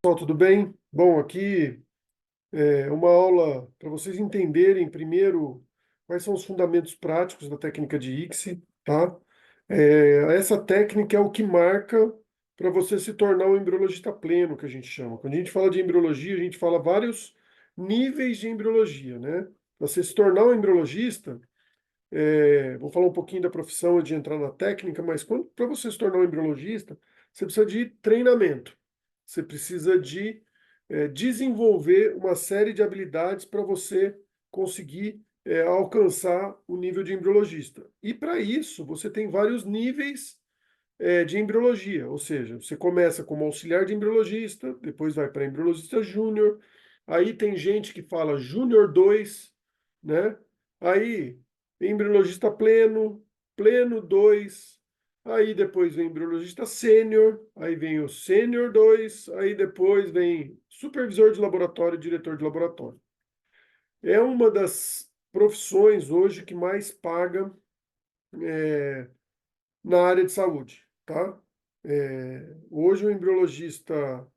Pessoal, tudo bem? Bom, aqui é uma aula para vocês entenderem primeiro quais são os fundamentos práticos da técnica de ICSI, tá? Essa técnica é o que marca para você se tornar um embriologista pleno, que a gente chama. Quando a gente fala de embriologia, a gente fala vários níveis de embriologia, né? Para você se tornar um embriologista, vou falar um pouquinho da profissão antes de entrar na técnica, mas para você se tornar um embriologista, você precisa de treinamento. Você precisa de desenvolver uma série de habilidades para você conseguir alcançar o nível de embriologista. E para isso, você tem vários níveis de embriologia, ou seja, você começa como auxiliar de embriologista, depois vai para embriologista júnior, aí tem gente que fala júnior 2, né? Aí embriologista pleno, pleno 2, aí depois vem embriologista sênior, aí vem o sênior 2, aí depois vem supervisor de laboratório, diretor de laboratório. É uma das profissões hoje que mais paga é, na área de saúde, tá? Hoje o embriologista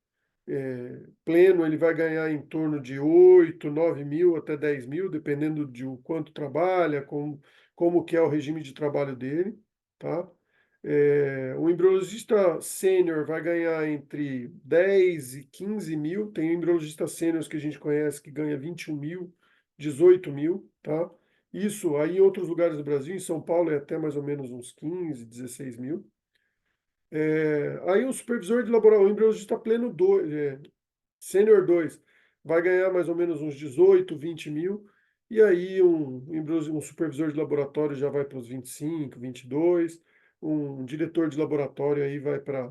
pleno ele vai ganhar em torno de 8, 9 mil até 10 mil, dependendo de o quanto trabalha, como que é o regime de trabalho dele, tá? O embriologista sênior vai ganhar entre 10 e 15 mil, tem embriologista sênior que a gente conhece que ganha 21 mil, 18 mil, tá? Isso aí em outros lugares do Brasil, em São Paulo é até mais ou menos uns 15, 16 mil. Aí o supervisor de laboratório, o embriologista pleno 2, sênior 2, vai ganhar mais ou menos uns 18, 20 mil. E aí um supervisor de laboratório já vai para os 25, 22. Um diretor de laboratório aí vai para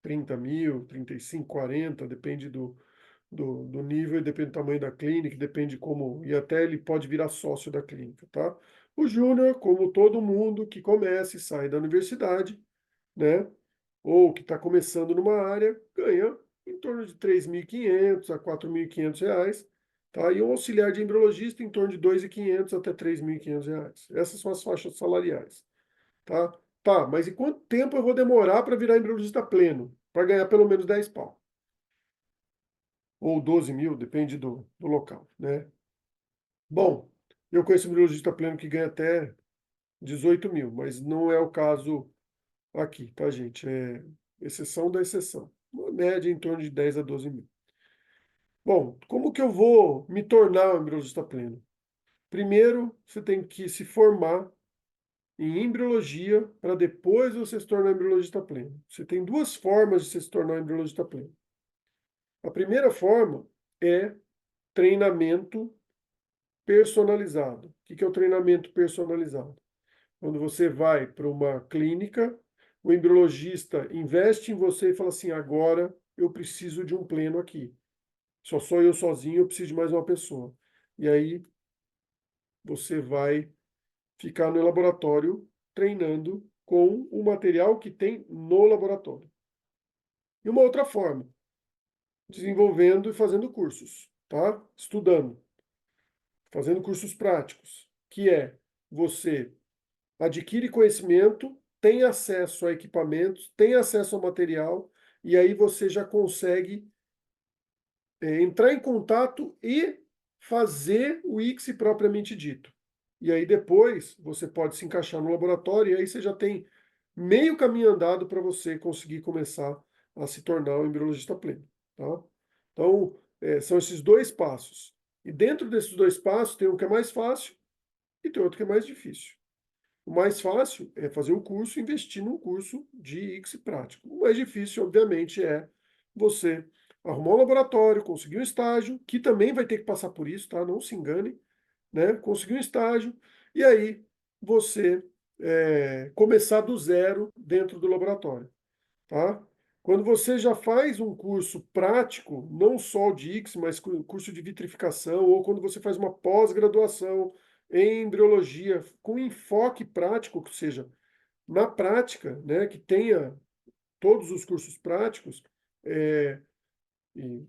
30 mil, 35, 40, depende do nível, depende do tamanho da clínica, depende como, e até ele pode virar sócio da clínica, tá? O júnior, como todo mundo que começa e sai da universidade, né? Ou que está começando numa área, ganha em torno de 3.500 a 4.500 reais, tá? E um auxiliar de embriologista em torno de 2.500 até 3.500 reais. Essas são as faixas salariais, tá? Tá, mas e quanto tempo eu vou demorar para virar embriologista pleno? Para ganhar pelo menos 10 pau. Ou 12 mil, depende do local, né? Bom, eu conheço embriologista pleno que ganha até 18 mil, mas não é o caso aqui, tá, gente? É exceção da exceção. Uma média em torno de 10 a 12 mil. Bom, como que eu vou me tornar um embriologista pleno? Primeiro, você tem que se formar em embriologia para depois você se tornar um embriologista pleno. Você tem duas formas de você se tornar um embriologista pleno. A primeira forma é treinamento personalizado. O que é o treinamento personalizado? Quando você vai para uma clínica, o embriologista investe em você e fala assim: agora eu preciso de um pleno aqui. Só sou eu sozinho, eu preciso de mais uma pessoa. E aí você vai ficar no laboratório treinando com o material que tem no laboratório. E uma outra forma, desenvolvendo e fazendo cursos, tá? Estudando, fazendo cursos práticos, que é você adquire conhecimento, tem acesso a equipamentos, tem acesso ao material, e aí você já consegue entrar em contato e fazer o ICSI propriamente dito. E aí depois você pode se encaixar no laboratório, e aí você já tem meio caminho andado para você conseguir começar a se tornar um embriologista pleno. Tá? Então, são esses dois passos. E dentro desses dois passos, tem um que é mais fácil e tem outro que é mais difícil. O mais fácil é fazer o curso, investir num curso de ICSI prático. O mais difícil, obviamente, é você arrumar um laboratório, conseguir um estágio, que também vai ter que passar por isso, tá? Não se engane, né? Conseguir um estágio, e aí você começar do zero dentro do laboratório, tá? Quando você já faz um curso prático, não só o de ICSI, mas curso de vitrificação, ou quando você faz uma pós-graduação em embriologia com enfoque prático, ou seja, na prática, né, que tenha todos os cursos práticos, é, e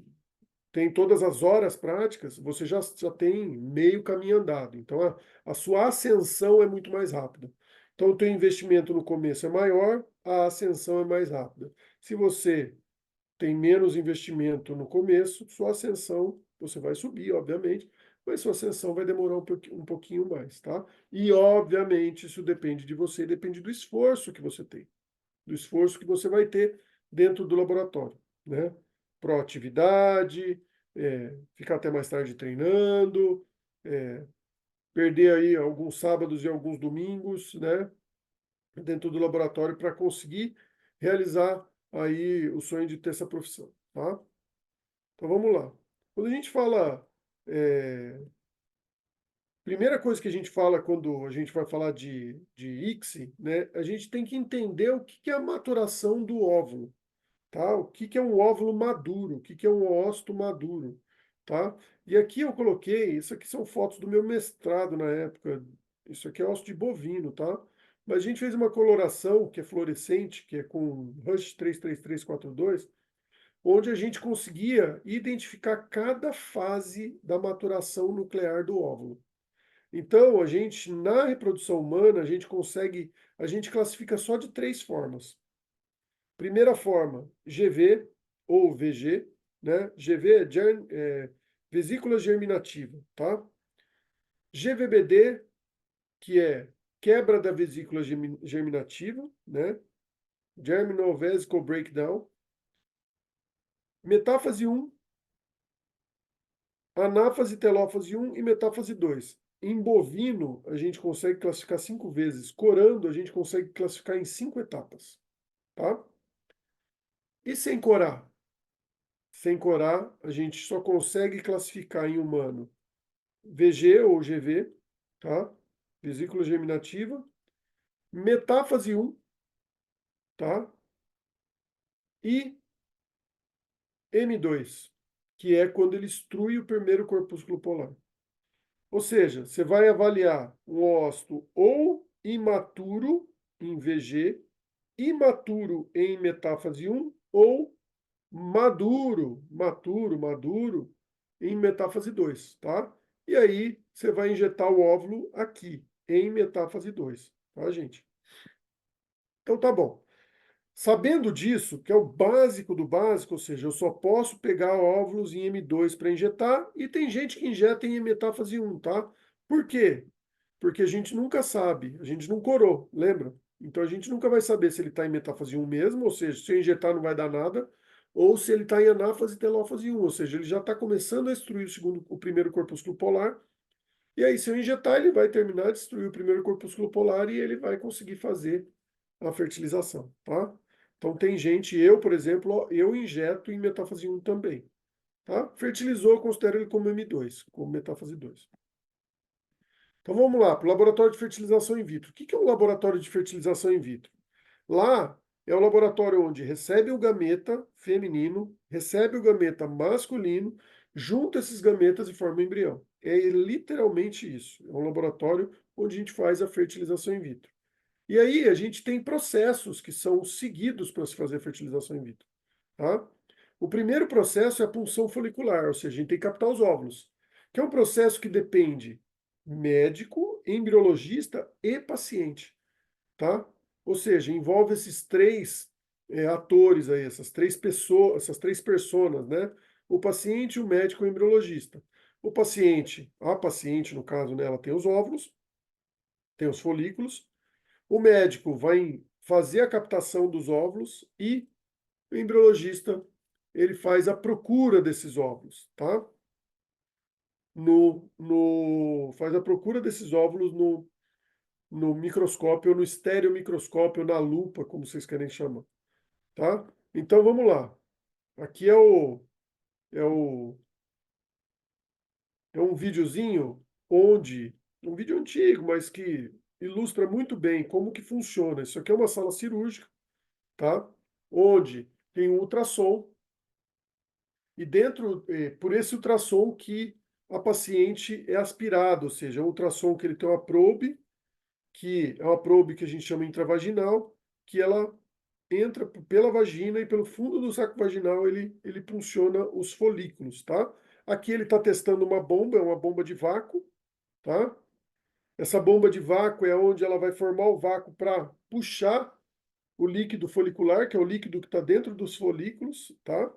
tem todas as horas práticas, você já tem meio caminho andado. Então, a sua ascensão é muito mais rápida. Então, o teu investimento no começo é maior, a ascensão é mais rápida. Se você tem menos investimento no começo, sua ascensão, você vai subir, obviamente, mas sua ascensão vai demorar um pouquinho mais, tá? E, obviamente, isso depende de você, depende do esforço que você tem, do esforço que você vai ter dentro do laboratório, né? Proatividade, ficar até mais tarde treinando, perder aí alguns sábados e alguns domingos, né? Dentro do laboratório para conseguir realizar aí o sonho de ter essa profissão, tá? Então vamos lá. Quando a gente fala, primeira coisa que a gente fala quando a gente vai falar de ICSI, né? A gente tem que entender o que é a maturação do óvulo, tá? O que é um óvulo maduro, o que é um ócito maduro, tá? E aqui eu coloquei, isso aqui são fotos do meu mestrado na época, isso aqui é ócito de bovino, tá? Mas a gente fez uma coloração que é fluorescente, que é com Rush 33342, onde a gente conseguia identificar cada fase da maturação nuclear do óvulo. Então, a gente, na reprodução humana, a gente classifica só de três formas. Primeira forma, GV ou VG, né? GV é vesícula germinativa, tá? GVBD, que é quebra da vesícula germinativa, né? Germinal Vesicle Breakdown. Metáfase 1, anáfase, telófase 1 e metáfase 2. Em bovino, a gente consegue classificar 5 vezes. Corando, a gente consegue classificar em 5 etapas, tá? E sem corar? Sem corar, a gente só consegue classificar em humano VG ou GV, tá? Vesícula germinativa. Metáfase 1, tá? E M2, que é quando ele extrui o primeiro corpúsculo polar. Ou seja, você vai avaliar um ócito ou imaturo em VG, imaturo em metáfase 1 ou maduro em metáfase 2, tá? E aí você vai injetar o óvulo aqui, em metáfase 2, tá, gente? Então tá bom. Sabendo disso, que é o básico do básico, ou seja, eu só posso pegar óvulos em M2 para injetar, e tem gente que injeta em metáfase 1, tá? Por quê? Porque a gente nunca sabe, a gente não corou, lembra? Então a gente nunca vai saber se ele está em metáfase 1 mesmo, ou seja, se eu injetar não vai dar nada, ou se ele está em anáfase telófase 1, ou seja, ele já está começando a destruir o primeiro corpúsculo polar, e aí se eu injetar ele vai terminar de destruir o primeiro corpúsculo polar e ele vai conseguir fazer a fertilização, tá? Então tem gente, eu, por exemplo, eu injeto em metáfase 1 também, tá? Fertilizou, eu considero ele como M2, como metáfase 2. Então vamos lá, para o laboratório de fertilização in vitro. O que é um laboratório de fertilização in vitro? Lá é o laboratório onde recebe o gameta feminino, recebe o gameta masculino, junta esses gametas e forma o embrião. É literalmente isso. É um laboratório onde a gente faz a fertilização in vitro. E aí a gente tem processos que são seguidos para se fazer a fertilização in vitro, tá? O primeiro processo é a punção folicular, ou seja, a gente tem que captar os óvulos, que é um processo que depende médico, embriologista e paciente, tá? Ou seja, envolve esses três atores aí, essas três pessoas, essas três personas, né? O paciente, o médico e o embriologista. O paciente, a paciente, no caso, né, ela tem os óvulos, tem os folículos. O médico vai fazer a captação dos óvulos e o embriologista ele faz a procura desses óvulos, tá? Faz a procura desses óvulos no microscópio, ou no estereomicroscópio, na lupa, como vocês querem chamar, tá? Então vamos lá. Aqui é o é um videozinho onde um vídeo antigo, mas que ilustra muito bem como que funciona. Isso aqui é uma sala cirúrgica, tá? Onde tem um ultrassom e dentro, por esse ultrassom que a paciente é aspirada, ou seja, é um ultrassom que ele tem uma probe, que é uma probe que a gente chama intravaginal, que ela entra pela vagina e pelo fundo do saco vaginal ele punciona os folículos, tá? Aqui ele está testando uma bomba, é uma bomba de vácuo, tá? Essa bomba de vácuo é onde ela vai formar o vácuo para puxar o líquido folicular, que é o líquido que está dentro dos folículos, tá?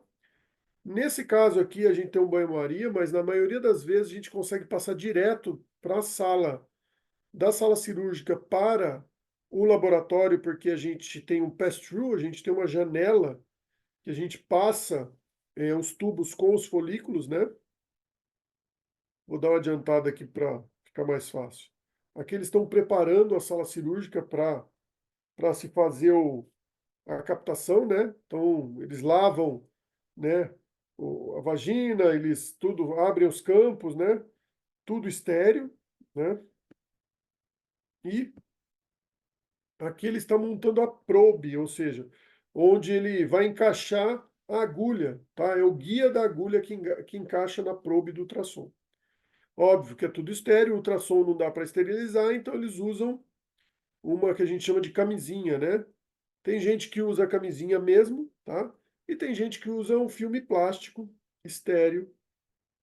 Nesse caso aqui, a gente tem um banho-maria, mas na maioria das vezes a gente consegue passar direto para a sala, da sala cirúrgica para o laboratório, porque a gente tem um pass-through, a gente tem uma janela que a gente passa os tubos com os folículos, né? Vou dar uma adiantada aqui para ficar mais fácil. Aqui eles estão preparando a sala cirúrgica para se fazer a captação, né? Então, eles lavam, né, a vagina, eles tudo abrem os campos, né? Tudo estéril, né? E aqui ele está montando a probe, ou seja, onde ele vai encaixar a agulha, tá? É o guia da agulha que encaixa na probe do ultrassom. Óbvio que é tudo estéreo, o ultrassom não dá para esterilizar, então eles usam uma que a gente chama de camisinha, né? Tem gente que usa a camisinha mesmo, tá? E tem gente que usa um filme plástico estéreo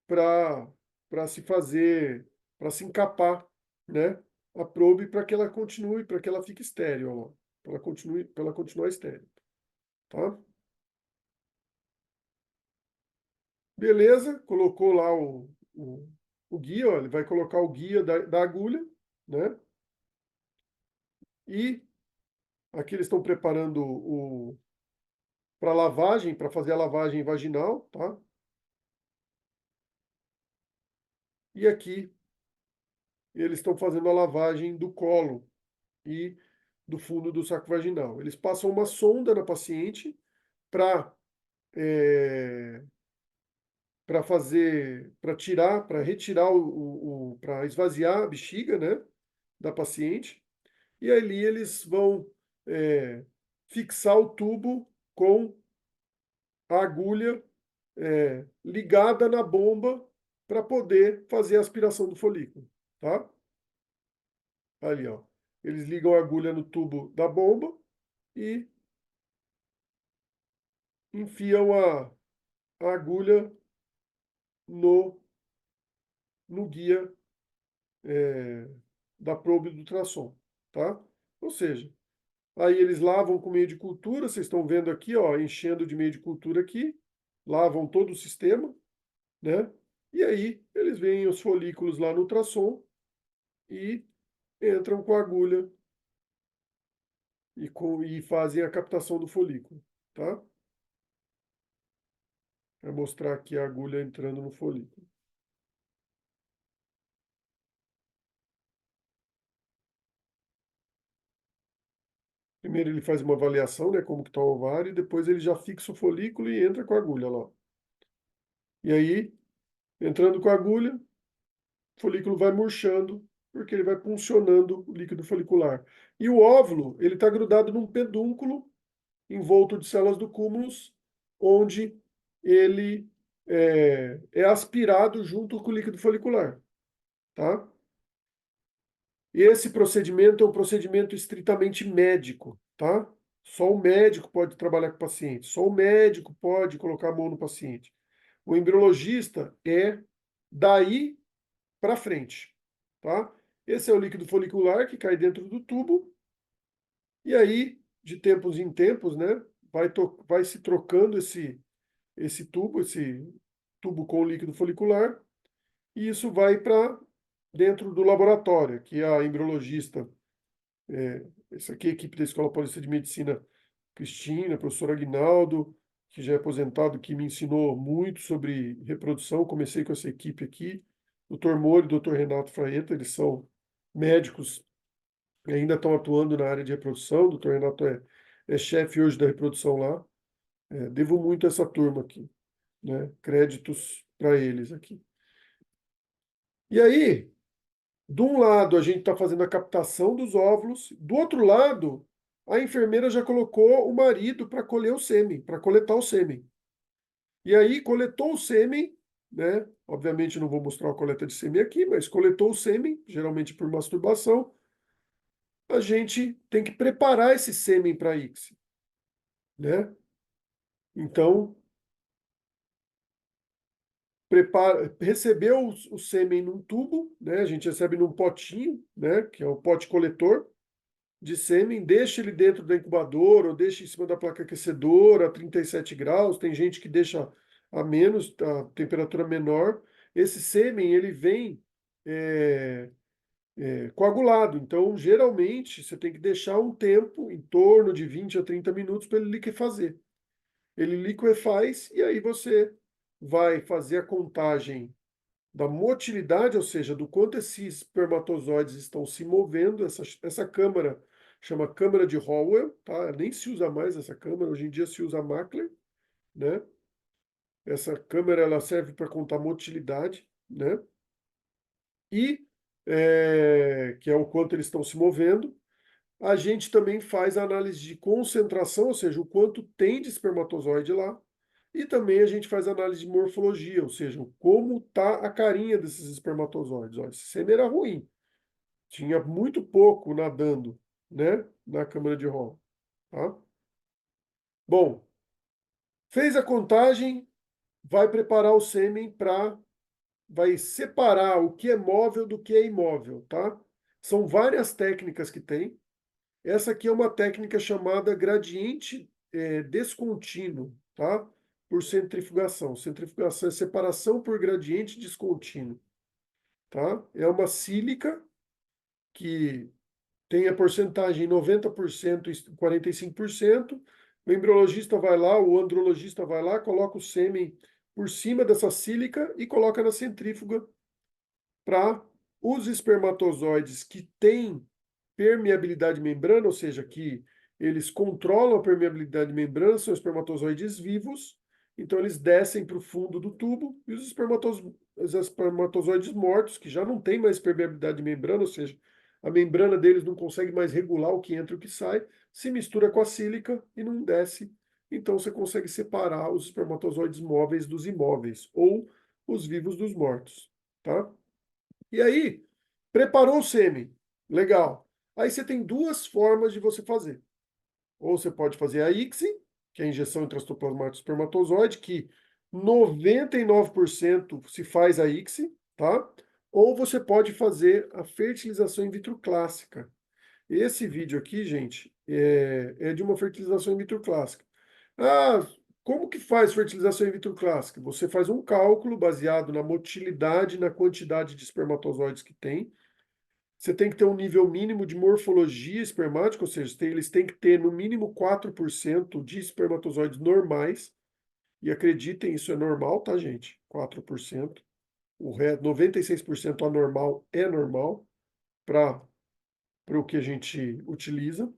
para se fazer, para se encapar, né? A probe para que ela continue, para que ela fique estéreo, ó, para ela continuar estéreo, tá? Beleza, colocou lá o guia, ó, ele vai colocar o guia da agulha, né? E aqui eles estão preparando para lavagem, para fazer a lavagem vaginal, tá? E aqui eles estão fazendo a lavagem do colo e do fundo do saco vaginal. Eles passam uma sonda na paciente para para fazer, para tirar, para retirar para esvaziar a bexiga, né, da paciente. E ali eles vão fixar o tubo com a agulha ligada na bomba para poder fazer a aspiração do folículo, tá? Ali, ó. Eles ligam a agulha no tubo da bomba e enfiam a agulha no, no guia da probe do ultrassom, tá? Ou seja, aí eles lavam com meio de cultura, vocês estão vendo aqui, ó, enchendo de meio de cultura aqui, lavam todo o sistema, né? E aí eles veem os folículos lá no ultrassom e entram com a agulha e fazem a captação do folículo, tá? Vai mostrar aqui a agulha entrando no folículo. Primeiro ele faz uma avaliação, né, como que está o ovário, e depois ele já fixa o folículo e entra com a agulha lá. E aí, entrando com a agulha, o folículo vai murchando, porque ele vai puncionando o líquido folicular. E o óvulo, ele está grudado num pedúnculo envolto de células do cúmulos, onde ele é aspirado junto com o líquido folicular, tá? Esse procedimento é um procedimento estritamente médico, tá? Só o médico pode trabalhar com o paciente, só o médico pode colocar a mão no paciente. O embriologista é daí para frente, tá? Esse é o líquido folicular que cai dentro do tubo, e aí, de tempos em tempos, né, vai se trocando esse tubo com líquido folicular, e isso vai para dentro do laboratório, que a embriologista, essa aqui é a equipe da Escola Paulista de Medicina, Cristina, professor Aguinaldo, que já é aposentado, que me ensinou muito sobre reprodução. Comecei com essa equipe aqui. Dr. Moro e Dr. Renato Fraeta, eles são médicos e ainda estão atuando na área de reprodução. O Dr. Renato é chefe hoje da reprodução lá. Devo muito a essa turma aqui, né? Créditos para eles aqui. E aí, de um lado, a gente está fazendo a captação dos óvulos, do outro lado, a enfermeira já colocou o marido para colher o sêmen, para coletar o sêmen. E aí, coletou o sêmen, né? Obviamente, não vou mostrar a coleta de sêmen aqui, mas coletou o sêmen, geralmente por masturbação. A gente tem que preparar esse sêmen para a ICSI, né? Então, recebeu o sêmen num tubo, né? A gente recebe num potinho, né? Que é o pote coletor. de sêmen, deixa ele dentro da incubadora ou deixa em cima da placa aquecedora a 37 graus. Tem gente que deixa a menos, a temperatura menor. Esse sêmen, ele vem é, coagulado. Então, geralmente, você tem que deixar um tempo, em torno de 20 a 30 minutos, para ele liquefazer. Ele liquefaz e aí você vai fazer a contagem da motilidade, ou seja, do quanto esses espermatozoides estão se movendo. Essa câmara chama câmara de Howell, tá? Nem se usa mais essa câmara, hoje em dia se usa a Mackler, né? Essa câmera ela serve para contar motilidade, né? E que é o quanto eles estão se movendo. A gente também faz a análise de concentração, ou seja, o quanto tem de espermatozoide lá. E também a gente faz análise de morfologia, ou seja, como está a carinha desses espermatozoides. Olha, esse sêmen era ruim, tinha muito pouco nadando, né, na câmara de Hall, tá? Bom, fez a contagem, vai preparar o sêmen vai separar o que é móvel do que é imóvel, tá? São várias técnicas que tem. Essa aqui é uma técnica chamada gradiente descontínuo, tá? Por centrifugação. Centrifugação é separação por gradiente descontínuo, tá? É uma sílica que tem a porcentagem 90% e 45%. O embriologista vai lá, o andrologista vai lá, coloca o sêmen por cima dessa sílica e coloca na centrífuga para os espermatozoides que têm permeabilidade de membrana, ou seja, que eles controlam a permeabilidade de membrana, são espermatozoides vivos, então eles descem para o fundo do tubo, e os espermatozoides mortos, que já não têm mais permeabilidade de membrana, ou seja, a membrana deles não consegue mais regular o que entra e o que sai, se mistura com a sílica e não desce. Então você consegue separar os espermatozoides móveis dos imóveis, ou os vivos dos mortos, tá? E aí, preparou o sêmen. Legal. Aí você tem duas formas de você fazer. Ou você pode fazer a ICSI, que é a injeção intracitoplasmática do espermatozoide, que 99% se faz a ICSI, tá? Ou você pode fazer a fertilização in vitro clássica. Esse vídeo aqui, gente, é de uma fertilização in vitro clássica. Ah, como que faz fertilização in vitro clássica? Você faz um cálculo baseado na motilidade, na quantidade de espermatozoides que tem. Você tem que ter um nível mínimo de morfologia espermática, ou seja, eles têm que ter no mínimo 4% de espermatozoides normais. E acreditem, isso é normal, tá, gente? 4%. O resto, 96% anormal é normal para o que a gente utiliza,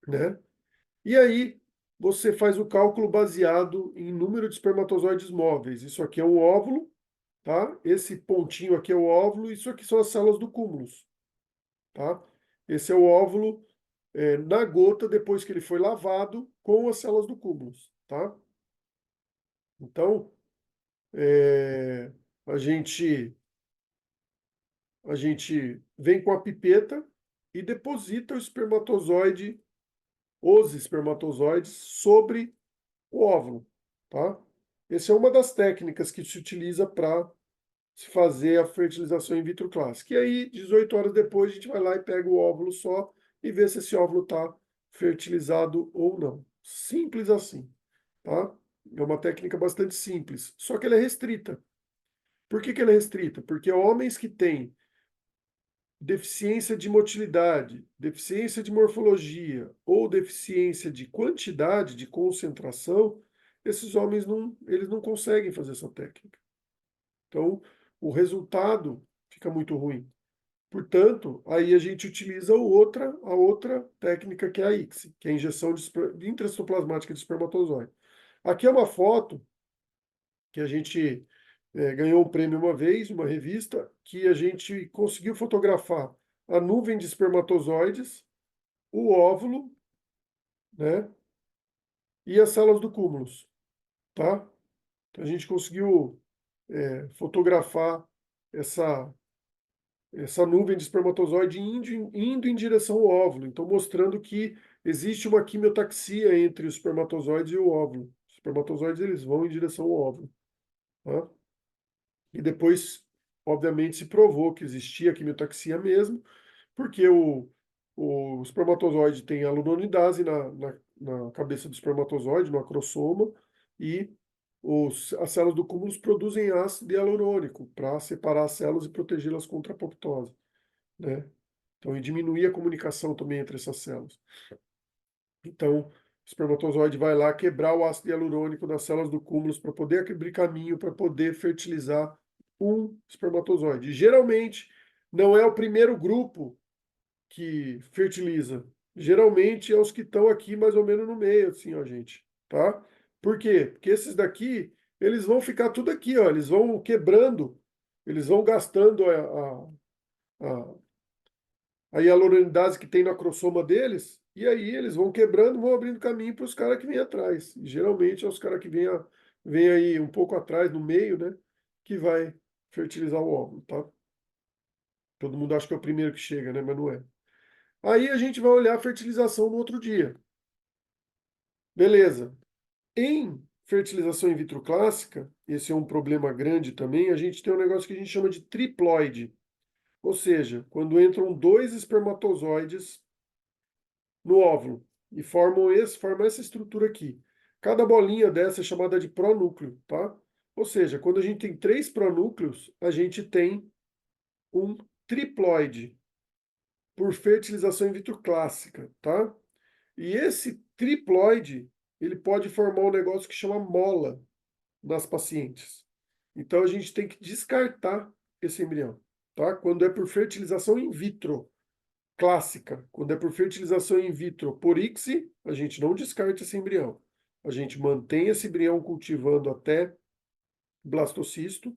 né? E aí, você faz o cálculo baseado em número de espermatozoides móveis. Isso aqui é um óvulo, tá? Esse pontinho aqui é o óvulo, isso aqui são as células do cúmulos, tá? Esse é o óvulo na gota depois que ele foi lavado com as células do cúmulos, tá? Então, é, a gente a gente vem com a pipeta e deposita os espermatozoides sobre o óvulo, tá? Essa é uma das técnicas que se utiliza para se fazer a fertilização in vitro clássica. E aí, 18 horas depois, a gente vai lá e pega o óvulo só e vê se esse óvulo está fertilizado ou não. Simples assim, tá? É uma técnica bastante simples, só que ela é restrita. Por que ela é restrita? Porque homens que têm deficiência de motilidade, deficiência de morfologia ou deficiência de quantidade, de concentração, esses homens eles não conseguem fazer essa técnica. Então, o resultado fica muito ruim. Portanto, aí a gente utiliza a outra técnica que é a ICSI, que é a injeção intracitoplasmática de espermatozoide. Aqui é uma foto que a gente ganhou um prêmio uma vez, uma revista, que a gente conseguiu fotografar a nuvem de espermatozoides, o óvulo, né, e as células do cúmulos, tá? Então, a gente conseguiu fotografar essa essa nuvem de espermatozoide indo em direção ao óvulo, então mostrando que existe uma quimiotaxia entre os espermatozoides e o óvulo. Os espermatozoides eles vão em direção ao óvulo, tá? E depois, obviamente, se provou que existia quimiotaxia mesmo, porque O espermatozoide tem hialuronidase na cabeça do espermatozoide, no acrossoma, e as células do cúmulo produzem ácido hialurônico para separar as células e protegê-las contra a apoptose, né? Então, e diminuir a comunicação também entre essas células. Então, o espermatozoide vai lá quebrar o ácido hialurônico das células do cúmulo para poder abrir caminho para poder fertilizar um espermatozoide. E, geralmente, não é o primeiro grupo que fertiliza. Geralmente é os que estão aqui mais ou menos no meio, assim, ó, gente, tá? Por quê? Porque esses daqui, eles vão ficar tudo aqui, ó, eles vão quebrando, eles vão gastando a hialuronidase que tem na crossoma deles, e aí eles vão quebrando, vão abrindo caminho para os caras que vêm atrás. E geralmente é os caras que vêm aí um pouco atrás, no meio, né, que vai fertilizar o óvulo, tá? Todo mundo acha que é o primeiro que chega, né, mas não é. Aí a gente vai olhar a fertilização no outro dia. Beleza. Em fertilização in vitro clássica, esse é um problema grande também, a gente tem um negócio que a gente chama de triploide. Ou seja, quando entram dois espermatozoides no óvulo e formam essa estrutura aqui. Cada bolinha dessa é chamada de pronúcleo, tá? Ou seja, quando a gente tem três pronúcleos, a gente tem um triploide por fertilização in vitro clássica, tá? E esse triploide, ele pode formar um negócio que chama mola nas pacientes. Então a gente tem que descartar esse embrião, tá? Quando é por fertilização in vitro clássica, quando é por fertilização in vitro por ICSI, a gente não descarta esse embrião. A gente mantém esse embrião cultivando até blastocisto,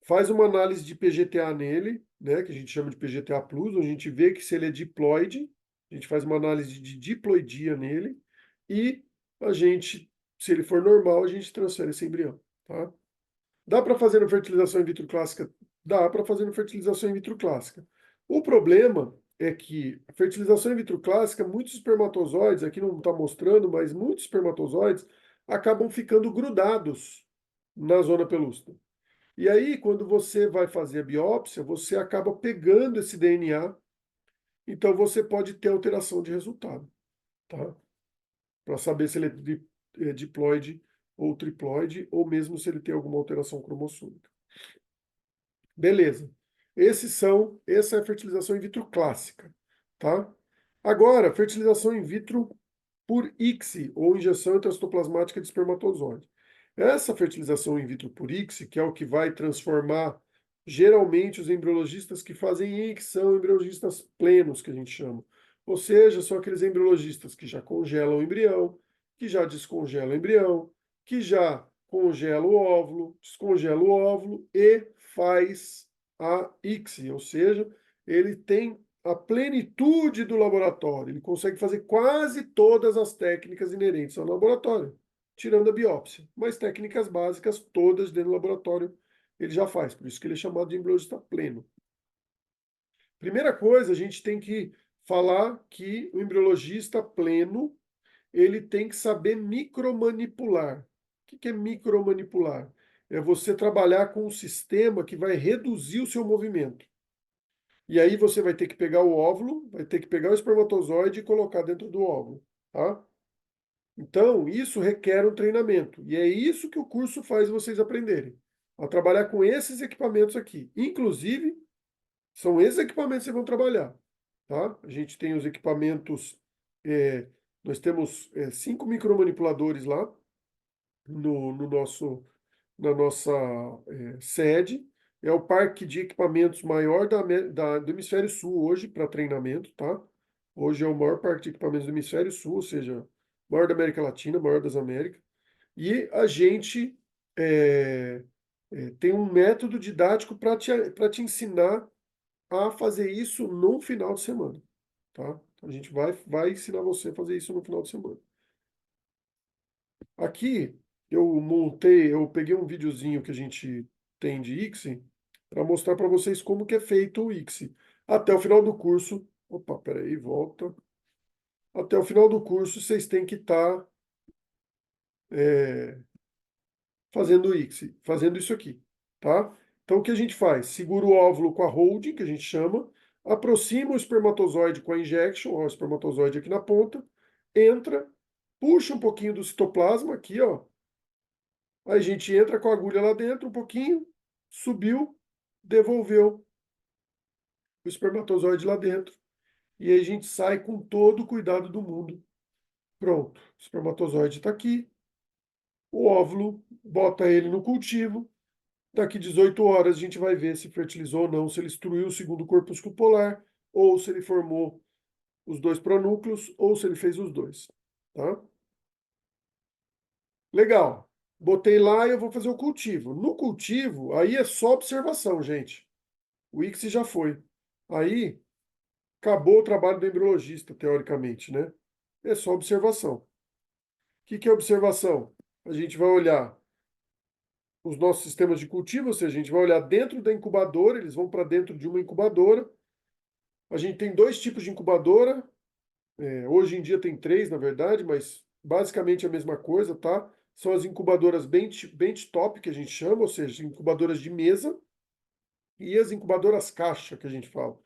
faz uma análise de PGTA nele, né, que a gente chama de PGTA+, onde a gente vê que se ele é diploide, a gente faz uma análise de diploidia nele, e a gente, se ele for normal, a gente transfere esse embrião, tá? Dá para fazer na fertilização in vitro clássica? Dá para fazer na fertilização in vitro clássica. O problema é que a fertilização in vitro clássica, muitos espermatozoides, aqui não está mostrando, mas muitos espermatozoides acabam ficando grudados na zona pelúcida. E aí, quando você vai fazer a biópsia, você acaba pegando esse DNA, então você pode ter alteração de resultado, tá? Para saber se ele é diploide ou triploide, ou mesmo se ele tem alguma alteração cromossômica. Beleza. Essa é a fertilização in vitro clássica, tá? Agora, fertilização in vitro por ICSI, ou injeção intracitoplasmática de espermatozoide. Essa fertilização in vitro por ICSI, que é o que vai transformar, geralmente, os embriologistas que fazem ICSI são embriologistas plenos, que a gente chama. Ou seja, são aqueles embriologistas que já congelam o embrião, que já descongelam o embrião, que já congela o óvulo, descongela o óvulo e faz a ICSI, ou seja, ele tem a plenitude do laboratório. Ele consegue fazer quase todas as técnicas inerentes ao laboratório, tirando a biópsia. Mas técnicas básicas, todas dentro do laboratório, ele já faz. Por isso que ele é chamado de embriologista pleno. Primeira coisa, a gente tem que falar que o embriologista pleno, ele tem que saber micromanipular. O que é micromanipular? É você trabalhar com um sistema que vai reduzir o seu movimento. E aí você vai ter que pegar o óvulo, vai ter que pegar o espermatozoide e colocar dentro do óvulo, tá? Então, isso requer um treinamento. E é isso que o curso faz vocês aprenderem. A trabalhar com esses equipamentos aqui. Inclusive, são esses equipamentos que vocês vão trabalhar, tá? A gente tem os equipamentos, nós temos 5 micromanipuladores lá no nosso na nossa sede. É o parque de equipamentos maior do Hemisfério Sul hoje para treinamento, tá? Hoje é o maior parque de equipamentos do Hemisfério Sul, ou seja, maior da América Latina, maior das Américas. E a gente tem um método didático para te ensinar a fazer isso no final de semana, tá? A gente vai ensinar você a fazer isso no final de semana. Aqui eu peguei um videozinho que a gente tem de ICSI para mostrar para vocês como que é feito o ICSI. Até o final do curso, opa, peraí, volta. Até o final do curso vocês têm que estar fazendo o ICSI, fazendo isso aqui, tá? Então o que a gente faz? Segura o óvulo com a holding, que a gente chama, aproxima o espermatozoide com a injection, ó, o espermatozoide aqui na ponta, entra, puxa um pouquinho do citoplasma aqui, ó. Aí a gente entra com a agulha lá dentro um pouquinho, subiu, devolveu o espermatozoide lá dentro. E aí a gente sai com todo o cuidado do mundo. Pronto, o espermatozoide está aqui, o óvulo, bota ele no cultivo. Daqui 18 horas a gente vai ver se fertilizou ou não, se ele destruiu o segundo corpúsculo polar, ou se ele formou os dois pronúcleos, ou se ele fez os dois. Tá? Legal. Botei lá e eu vou fazer o cultivo. No cultivo, aí é só observação, gente. O ICSI já foi. Aí acabou o trabalho do embriologista, teoricamente, né? É só observação. O que que é observação? A gente vai olhar os nossos sistemas de cultivo, ou seja, a gente vai olhar dentro da incubadora, eles vão para dentro de uma incubadora. A gente tem dois tipos de incubadora. Hoje em dia tem três, na verdade, mas basicamente a mesma coisa, tá? São as incubadoras benchtop, que a gente chama, ou seja, incubadoras de mesa, e as incubadoras caixa, que a gente fala.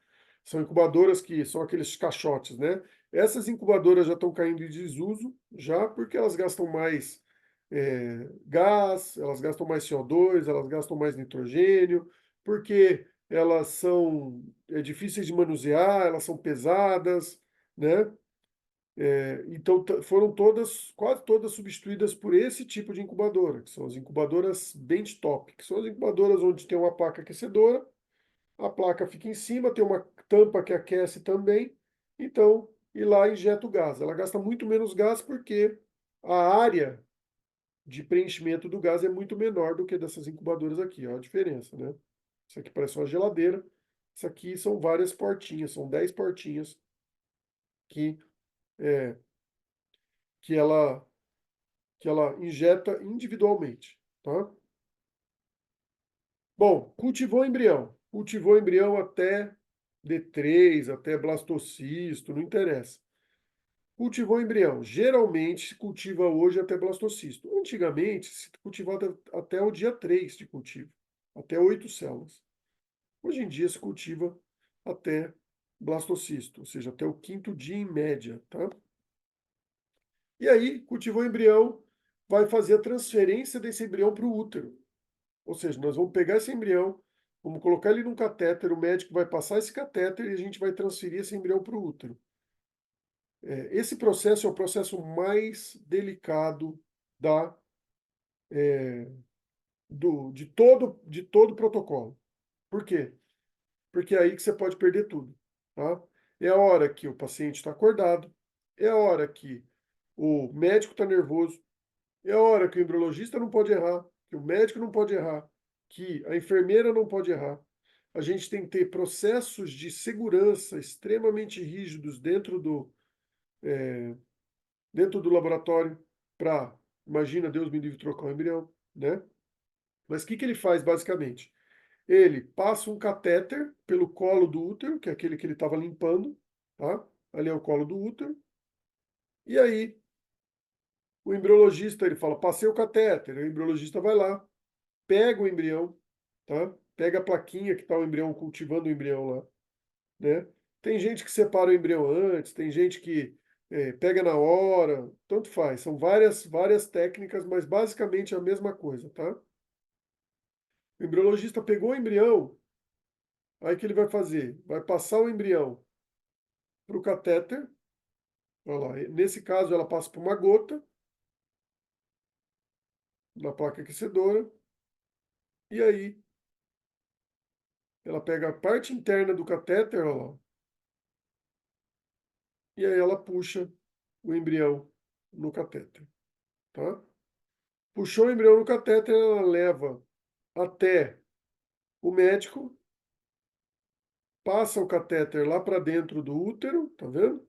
São incubadoras que são aqueles caixotes, né? Essas incubadoras já estão caindo em desuso, já porque elas gastam mais gás, elas gastam mais CO2, elas gastam mais nitrogênio, porque elas são difíceis de manusear, elas são pesadas, né? Então foram todas, quase todas substituídas por esse tipo de incubadora, que são as incubadoras benchtop, que são as incubadoras onde tem uma placa aquecedora, a placa fica em cima, tem uma tampa que aquece também, então, e lá injeta o gás. Ela gasta muito menos gás porque a área de preenchimento do gás é muito menor do que dessas incubadoras aqui, ó, a diferença, né? Isso aqui parece uma geladeira, isso aqui são várias portinhas, são 10 portinhas que, é, que ela que ela injeta individualmente, tá? Bom, cultivou embrião. Cultivou embrião até D3, até blastocisto, não interessa. Cultivou embrião. Geralmente se cultiva hoje até blastocisto. Antigamente se cultivava até o dia 3 de cultivo, até 8 células. Hoje em dia se cultiva até blastocisto, ou seja, até o quinto dia em média, tá? E aí, cultivou embrião, vai fazer a transferência desse embrião para o útero. Ou seja, nós vamos pegar esse embrião, vamos colocar ele num catéter, o médico vai passar esse catéter e a gente vai transferir esse embrião para o útero. Esse processo é o processo mais delicado da, de todo o protocolo. Por quê? Porque é aí que você pode perder tudo. Tá? É a hora que o paciente está acordado, é a hora que o médico está nervoso, é a hora que o embriologista não pode errar, que o médico não pode errar, que a enfermeira não pode errar. A gente tem que ter processos de segurança extremamente rígidos dentro do laboratório para, imagina, Deus me livre trocar um embrião, né? Mas o que que ele faz basicamente? Ele passa um catéter pelo colo do útero, que é aquele que ele estava limpando, tá? Ali é o colo do útero. E aí, o embriologista, ele fala, passei o catéter. O embriologista vai lá, pega o embrião, tá? Pega a plaquinha que está o embrião, cultivando o embrião lá, né? Tem gente que separa o embrião antes, tem gente que pega na hora, tanto faz. São várias técnicas, mas basicamente é a mesma coisa, tá? O embriologista pegou o embrião, aí o que ele vai fazer? Vai passar o embrião para o catéter, olha lá, nesse caso ela passa por uma gota na placa aquecedora, e aí ela pega a parte interna do catéter, olha lá, e aí ela puxa o embrião no catéter, tá? Puxou o embrião no catéter, ela leva até o médico, passa o catéter lá para dentro do útero, tá vendo?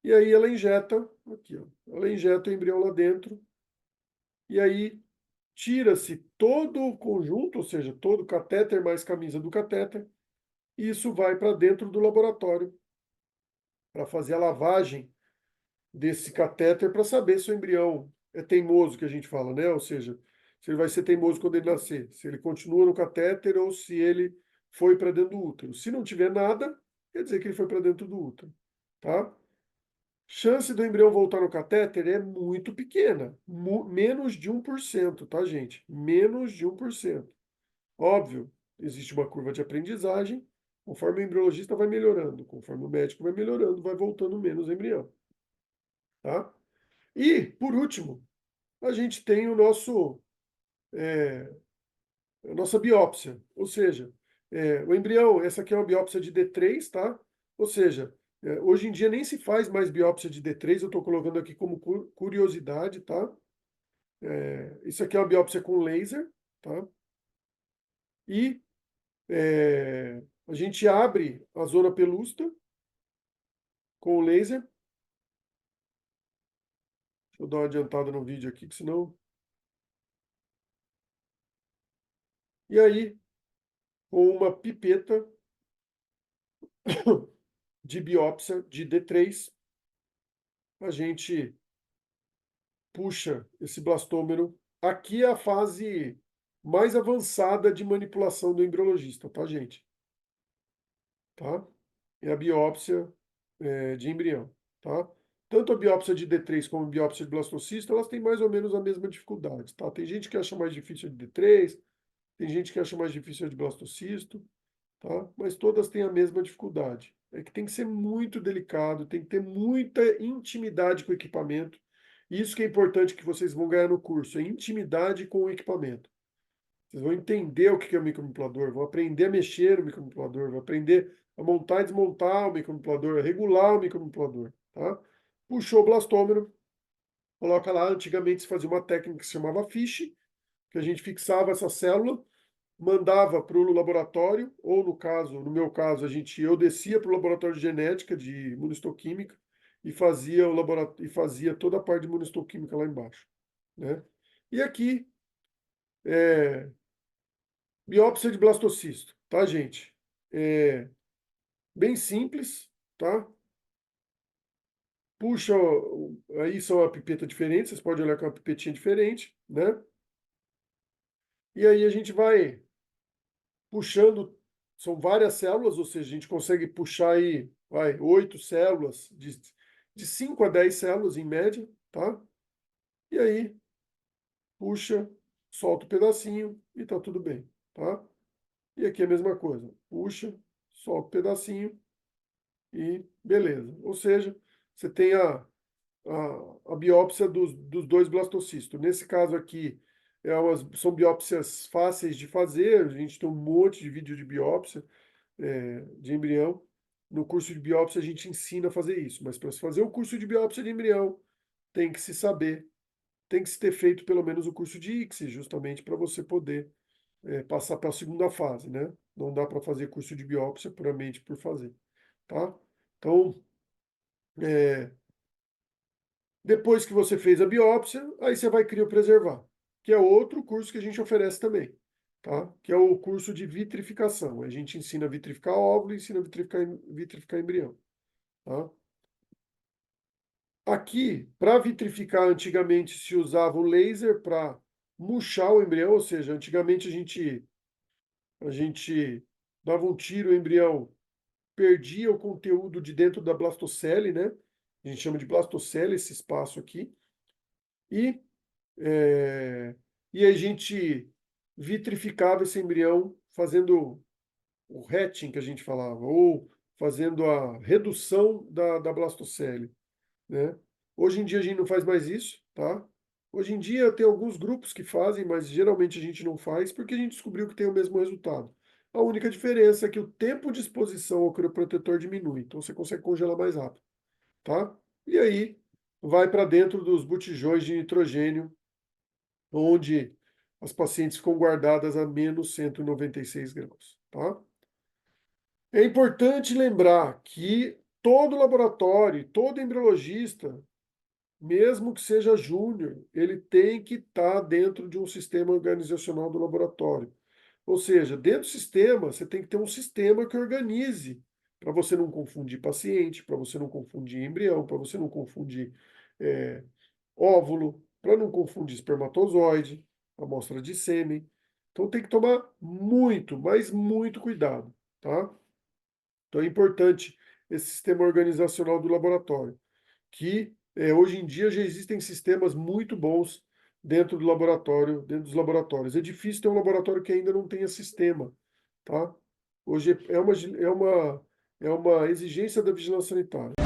E aí ela injeta, aqui, ó, ela injeta o embrião lá dentro, e aí tira-se todo o conjunto, ou seja, todo o catéter mais camisa do catéter, e isso vai para dentro do laboratório para fazer a lavagem desse catéter para saber se o embrião é teimoso, que a gente fala, né? Ou seja, se ele vai ser teimoso quando ele nascer, se ele continua no catéter ou se ele foi para dentro do útero. Se não tiver nada, quer dizer que ele foi para dentro do útero, tá? Chance do embrião voltar no catéter é muito pequena, menos de 1%, tá, gente? Menos de 1%. Óbvio, existe uma curva de aprendizagem, conforme o embriologista vai melhorando, conforme o médico vai melhorando, vai voltando menos embrião, tá? E, por último, a gente tem a nossa biópsia, ou seja, o embrião, essa aqui é uma biópsia de D3, tá? Ou seja, hoje em dia nem se faz mais biópsia de D3, eu estou colocando aqui como curiosidade, tá? Isso aqui é uma biópsia com laser, tá? E a gente abre a zona pelúcida com o laser. Deixa eu dar uma adiantada no vídeo aqui, que senão. E aí, com uma pipeta de biópsia de D3, a gente puxa esse blastômero. Aqui é a fase mais avançada de manipulação do embriologista, tá, gente? Tá? É a biópsia de embrião, tá? Tanto a biópsia de D3 como a biópsia de blastocisto, elas têm mais ou menos a mesma dificuldade, tá? Tem gente que acha mais difícil de D3, tem gente que acha mais difícil de blastocisto, tá? Mas todas têm a mesma dificuldade. É que tem que ser muito delicado, tem que ter muita intimidade com o equipamento. Isso que é importante que vocês vão ganhar no curso, é intimidade com o equipamento. Vocês vão entender o que é o micromanipulador, vão aprender a mexer no micromanipulador, vão aprender a montar e desmontar o micromanipulador, a regular o micromanipulador, tá? Puxou o blastômero, coloca lá. Antigamente se fazia uma técnica que se chamava fiche, que a gente fixava essa célula, mandava para o laboratório, ou no meu caso, eu descia para o laboratório de genética, de imunistoquímica, e fazia e fazia toda a parte de imunistoquímica lá embaixo, né? E aqui, é, biópsia de blastocisto, tá, gente? É bem simples, tá? Puxa, aí são a pipeta diferente, vocês podem olhar com uma pipetinha diferente, né? E aí a gente vai puxando, são várias células, ou seja, a gente consegue puxar aí, vai, 8 células, de 5 a 10 células em média, tá? E aí, puxa, solta o pedacinho e tá tudo bem, tá? E aqui é a mesma coisa, puxa, solta o pedacinho e beleza. Ou seja, você tem a biópsia dos dois blastocistos. Nesse caso aqui, são biópsias fáceis de fazer, a gente tem um monte de vídeo de biópsia de embrião. No curso de biópsia a gente ensina a fazer isso, mas para se fazer o curso de biópsia de embrião, tem que se saber, tem que se ter feito pelo menos o curso de ICSI, justamente para você poder passar para a segunda fase, né? Não dá para fazer curso de biópsia puramente por fazer, tá? Então, é, depois que você fez a biópsia, aí você vai criopreservar, que é outro curso que a gente oferece também, tá? Que é o curso de vitrificação. A gente ensina a vitrificar óvulo e ensina a vitrificar embrião, tá? Aqui, para vitrificar, antigamente se usava o laser para murchar o embrião, ou seja, antigamente a gente dava um tiro, o embrião perdia o conteúdo de dentro da blastocele, né? A gente chama de blastocele esse espaço aqui. E É, e a gente vitrificava esse embrião fazendo o hatching que a gente falava, ou fazendo a redução da blastocele, né? Hoje em dia a gente não faz mais isso, tá? Hoje em dia tem alguns grupos que fazem, mas geralmente a gente não faz porque a gente descobriu que tem o mesmo resultado. A única diferença é que o tempo de exposição ao crioprotetor diminui, então você consegue congelar mais rápido, tá? E aí vai para dentro dos botijões de nitrogênio onde as pacientes ficam guardadas a menos 196 graus, tá? É importante lembrar que todo laboratório, todo embriologista, mesmo que seja júnior, ele tem que estar dentro de um sistema organizacional do laboratório. Ou seja, dentro do sistema, você tem que ter um sistema que organize para você não confundir paciente, para você não confundir embrião, para você não confundir é, óvulo, para não confundir espermatozoide, amostra de sêmen. Então tem que tomar muito, mas muito cuidado, tá? Então é importante esse sistema organizacional do laboratório, que hoje em dia já existem sistemas muito bons dentro do laboratório, dentro dos laboratórios. É difícil ter um laboratório que ainda não tenha sistema, tá? Hoje é uma exigência da vigilância sanitária.